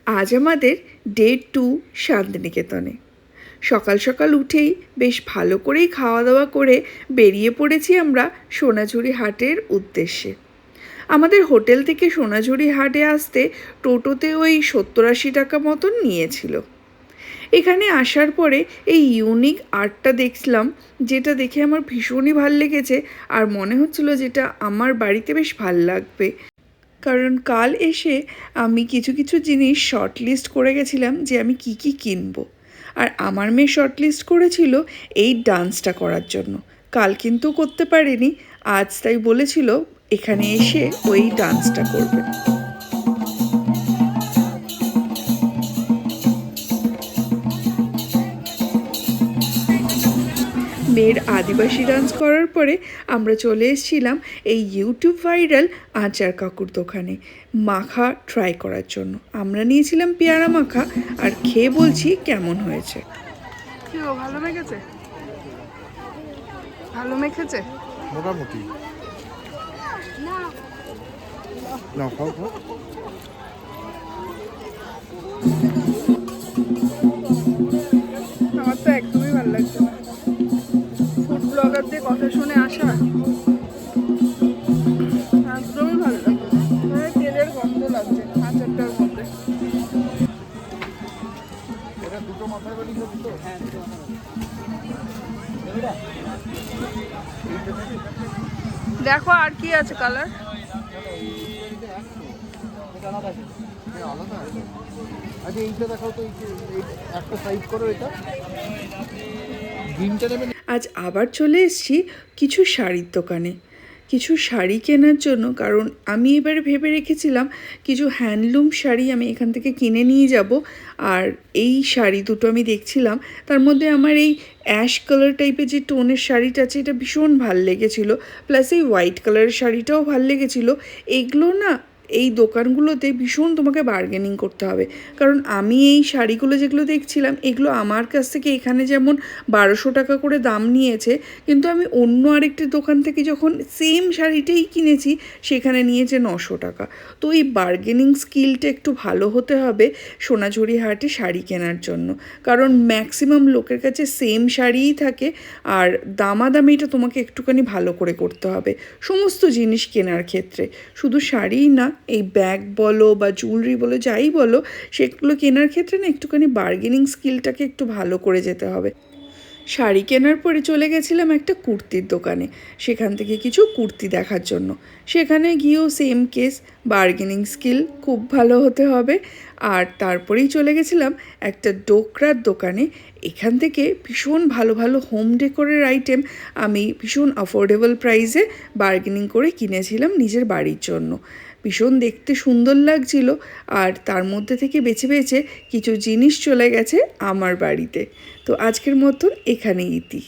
আজ আমাদের ডে 2 শান্তিনিকেতনে। সকাল সকাল উঠেই বেশ ভালো করেই খাওয়া দাওয়া করে বেরিয়ে পড়েছি আমরা সোনাঝুরি হাটের উদ্দেশ্যে। আমাদের হোটেল থেকে সোনাঝুরি হাটে আসতে টোটোতে ওই 70-80 টাকা মতন নিয়েছিল। এখানে আসার পরে এই ইউনিক আর্টটা দেখলাম, যেটা দেখে আমার ভীষণই ভাল লেগেছে আর মনে হচ্ছিল যেটা আমার বাড়িতে বেশ ভাল লাগবে। কারণ কাল এসে আমি কিছু কিছু জিনিস শর্ট লিস্ট করে গেছিলাম যে আমি কি কি কিনবো। আর আমার মেয়ে শর্ট লিস্ট করেছিল এই ডান্সটা করার জন্য। কাল কিন্তু করতে পারেনি, আজ তাই বলেছিল এখানে এসে ওই ডান্সটা করবে। মেয়ের আদিবাসী ডান্স করার পরে আমরা চলে এসেছিলাম এই ইউটিউব ভাইরাল আচার কাকুর দোকানে মাখা ট্রাই করার জন্য। আমরা নিয়েছিলাম পেয়ারা মাখা আর খেয়ে বলছি কেমন হয়েছে। ভালো মেখেছে, ভালো মেখেছে মোটামুটি। না খাও খাও। আমার তো একদমই ভালো লাগছে না। ফুড ব্লগারদের কথা শুনে আসা একদমই ভালো লাগছে না। তেলের গন্ধ লাগছে আচারটার মধ্যে। দেখো আর কি আছে কালার। আচ্ছা এইটা দেখাও তো, একটা সাইড করো এটা। গ্রিনটা নেবে। আজ আবার চলে এসেছি কিছু শাড়ির দোকানে, কিছু শাড়ি কেনার জন্য। কারণ আমি এবারে ভেবে রেখেছিলাম কিছু হ্যান্ডলুম শাড়ি আমি এখান থেকে কিনে নিয়ে যাব। আর এই শাড়ি দুটো আমি দেখছিলাম, তার মধ্যে আমার এই অ্যাশ কালার টাইপের যে টোনের শাড়িটা আছে এটা ভীষণ ভাল লেগেছিলো, প্লাস এই হোয়াইট কালারের শাড়িটাও ভাল লেগেছিলো। এগুলো না এই দোকানগুলোতে ভীষণ তোমাকে বার্গেনিং করতে হবে। কারণ আমি এই শাড়িগুলো যেগুলো দেখছিলাম এগুলো আমার কাছ থেকে এখানে যেমন 1200 টাকা করে দাম নিয়েছে, কিন্তু আমি অন্য আরেকটি দোকান থেকে যখন সেম শাড়িটাই কিনেছি সেখানে নিয়েছে 900 টাকা। তো এই বার্গেনিং স্কিলটা একটু ভালো হতে হবে সোনাঝুরি হাটে শাড়ি কেনার জন্য। কারণ ম্যাক্সিমাম লোকের কাছে সেম শাড়িই থাকে, আর দামাদামিটা তোমাকে একটুখানি ভালো করে করতে হবে সমস্ত জিনিস কেনার ক্ষেত্রে। শুধু শাড়িই না, এই ব্যাগ বলো বা জুয়েলারি বলো যাই বলো, সেগুলো কেনার ক্ষেত্রে না একটুখানি বার্গেনিং স্কিলটাকে একটু ভালো করে যেতে হবে। শাড়ি কেনার পরে চলে গেছিলাম একটা কুর্তির দোকানে, সেখান থেকে কিছু কুর্তি দেখার জন্য। সেখানে গিয়েও সেম কেস, বার্গেনিং স্কিল খুব ভালো হতে হবে। আর তারপরেই চলে গেছিলাম একটা ডোকরার দোকানে। এখান থেকে ভীষণ ভালো ভালো হোম ডেকোরের আইটেম আমি ভীষণ অ্যাফোর্ডেবল প্রাইসে বার্গেনিং করে কিনেছিলাম নিজের বাড়ির জন্য। ভীষণ দেখতে সুন্দর লাগছিল, আর তার মধ্যে থেকে বেছে বেছে কিছু জিনিস চলে গেছে আমার বাড়িতে। তো আজকের মতন এখানেই ইতি।